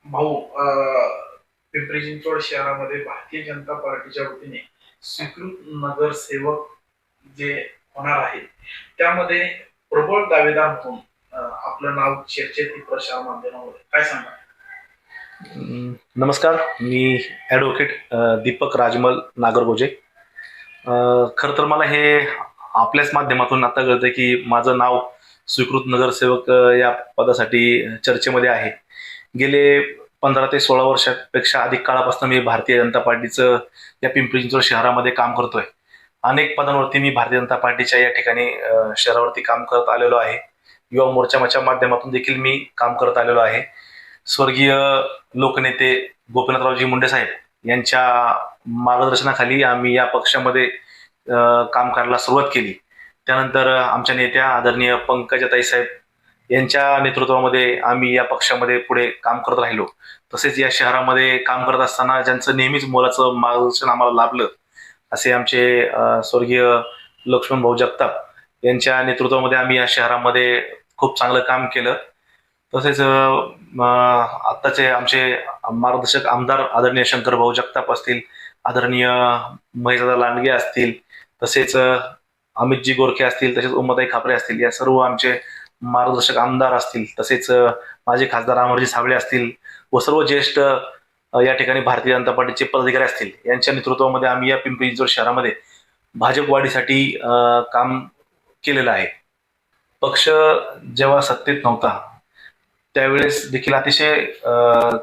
भाऊ, पिंपरी चिंचवड शहरामध्ये भारतीय जनता पार्टीच्या वतीने स्वीकृत नगरसेवक जे होणार आहे त्यामध्ये प्रबळ दावेदार म्हणून आपलं नाव चर्चेत प्रसार माध्यमामध्ये काय सांगा? नमस्कार, मी ॲडव्होकेट दीपक राजमल नागरगोजे. खरं तर मला हे आपल्याच माध्यमातून आता कळतं की माझं नाव स्वीकृत नगरसेवक या पदासाठी चर्चेमध्ये आहे. गेले 15 ते 16 वर्षापेक्षा अधिक काळापासून मी भारतीय जनता पार्टीचं या पिंपरी चिंचवड शहरामध्ये काम करतोय. अनेक पदांवरती मी भारतीय जनता पार्टीच्या या ठिकाणी शहरावरती काम करत आलेलो आहे. युवा मोर्चाच्या माध्यमातून देखील मी काम करत आलेलो आहे. स्वर्गीय लोकनेते गोपीनाथरावजी मुंडे साहेब यांच्या मार्गदर्शनाखाली आम्ही या पक्षामध्ये काम करायला सुरुवात केली. त्यानंतर आमच्या नेत्या आदरणीय पंकजाताई साहेब यांच्या नेतृत्वामध्ये आम्ही या पक्षामध्ये पुढे काम करत राहिलो. तसेच या शहरामध्ये काम करत असताना ज्यांचं नेहमीच मोलाचं मार्गदर्शन आम्हाला लाभलं असे आमचे स्वर्गीय लक्ष्मण भाऊ जगताप यांच्या नेतृत्वामध्ये आम्ही या शहरामध्ये खूप चांगलं काम केलं. तसेच आत्ताचे आमचे मार्गदर्शक आमदार आदरणीय शंकर भाऊ जगताप असतील, आदरणीय महेशदादा लांडगे असतील, तसेच अमितजी गोरखे असतील, तसेच उमाताई खापरे असतील, या सर्व आमचे मार्गदर्शक आमदार असतील, तसेच माजी खासदार अमरजी साबळे असतील व सर्व ज्येष्ठ या ठिकाणी भारतीय जनता पार्टीचे पदाधिकारी असतील, यांच्या नेतृत्वामध्ये आम्ही या पिंपरी चिंचवड शहरामध्ये भाजप वाढीसाठी काम केलेलं आहे. पक्ष जेव्हा सत्तेत नव्हता त्यावेळेस देखील अतिशय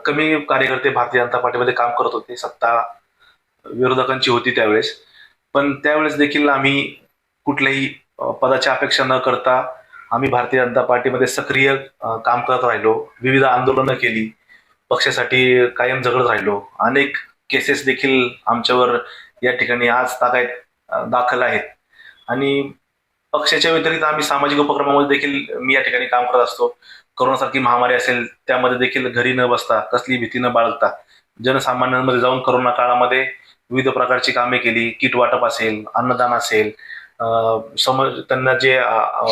कमी कार्यकर्ते भारतीय जनता पार्टीमध्ये काम करत होते. सत्ता विरोधकांची होती त्यावेळेस, पण त्यावेळेस देखील आम्ही कुठल्याही पदाची अपेक्षा न करता आम्ही भारतीय जनता पार्टीमध्ये सक्रिय काम करत राहिलो. विविध आंदोलनं केली, पक्षासाठी कायम झगडत राहिलो. अनेक केसेस देखील आमच्यावर या ठिकाणी आज तागायत दाखल आहेत. आणि पक्षाच्या व्यतिरिक्त आम्ही सामाजिक उपक्रमामध्ये देखील मी या ठिकाणी काम करत असतो. कोरोनासारखी महामारी असेल त्यामध्ये देखील घरी न बसता, कसली भीती न बाळगता जनसामान्यांमध्ये जाऊन कोरोना काळामध्ये विविध प्रकारची कामे केली. किट वाटप असेल, अन्नदान असेल, समज त्यांना जे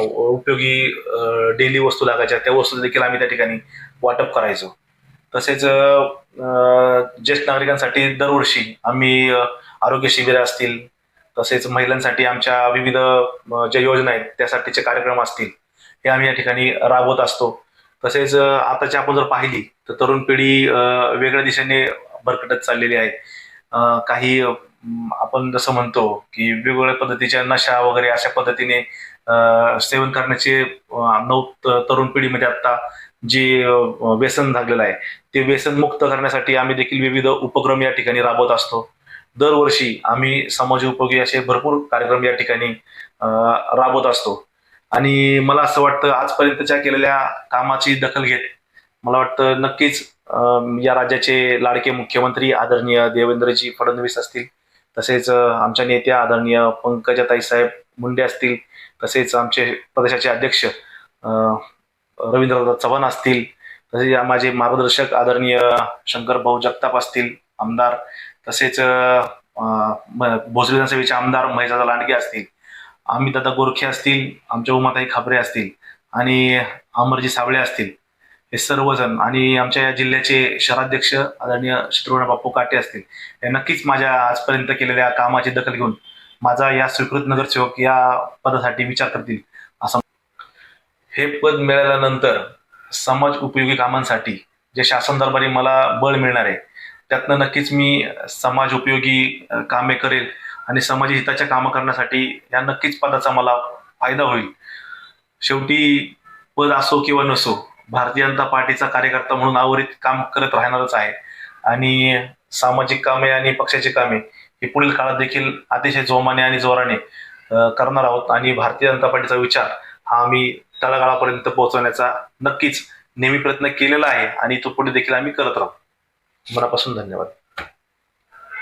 उपयोगी डेली वस्तू लागायच्या त्या वस्तू देखील आम्ही त्या ठिकाणी वाटप करायचो. तसेच ज्येष्ठ नागरिकांसाठी दरवर्षी आम्ही आरोग्य शिबिरे असतील, तसेच महिलांसाठी आमच्या विविध ज्या योजना आहेत त्यासाठीचे कार्यक्रम असतील, हे आम्ही या ठिकाणी राबवत असतो. तसेच आताची आपण जर पाहिली तर तरुण पिढी वेगळ्या दिशेने भरकटत चाललेली आहे. काही आपण जसं म्हणतो की वेगवेगळ्या पद्धतीच्या नशा वगैरे अशा पद्धतीने सेवन करण्याचे तरुण पिढीमध्ये आता जे व्यसन लागलेलं आहे ते व्यसन मुक्त करण्यासाठी आम्ही देखील विविध उपक्रम या ठिकाणी राबवत असतो. दरवर्षी आम्ही समाजोपयोगी असे भरपूर कार्यक्रम या ठिकाणी राबवत असतो. आणि मला असं वाटतं आजपर्यंतच्या केलेल्या कामाची दखल घेत मला वाटतं नक्कीच या राज्याचे लाडके मुख्यमंत्री आदरणीय देवेंद्रजी फडणवीस असतील, तसेच आमच्या नेत्या आदरणीय पंकजाताई साहेब मुंडे असतील, तसेच आमचे प्रदेशाचे अध्यक्ष रवींद्रनाथ चव्हाण असतील, तसेच माझे मार्गदर्शक आदरणीय शंकर भाऊ जगताप असतील आमदार, तसेच भोसरी विधानसभेचे आमदार महेशदादा लांडगे असतील, अमितदादा गोरखे असतील, आमच्या उमाताई खापरे असतील आणि अमरजी साबळे असतील, हे सर्वजण आणि आमच्या या जिल्ह्याचे शहराध्यक्ष आदरणीय शत्रुघ्न बापू काटे असतील, हे नक्कीच माझ्या आजपर्यंत केलेल्या कामाची दखल घेऊन माझा या स्वीकृत नगरसेवक या पदासाठी विचार करतील. असं हे पद मिळाल्यानंतर समाज उपयोगी कामांसाठी जे शासन दरबारी मला बळ मिळणार आहे त्यातनं नक्कीच मी समाज उपयोगी कामे करेल आणि समाज हिताच्या कामं करण्यासाठी या नक्कीच पदाचा मला फायदा होईल. शेवटी पद असो किंवा नसो, भारतीय जनता पार्टीचा कार्यकर्ता म्हणून अविरत काम करत राहणारच आहे आणि सामाजिक कामे आणि पक्षाची कामे ही पुढील काळात देखील अतिशय जोमाने आणि जोराने करणार आहोत. आणि भारतीय जनता पार्टीचा विचार हा आम्ही तळागाळापर्यंत पोहोचवण्याचा नक्कीच नेहमी प्रयत्न केलेला आहे आणि तो पुढे देखील आम्ही करत राहू. मनापासून धन्यवाद.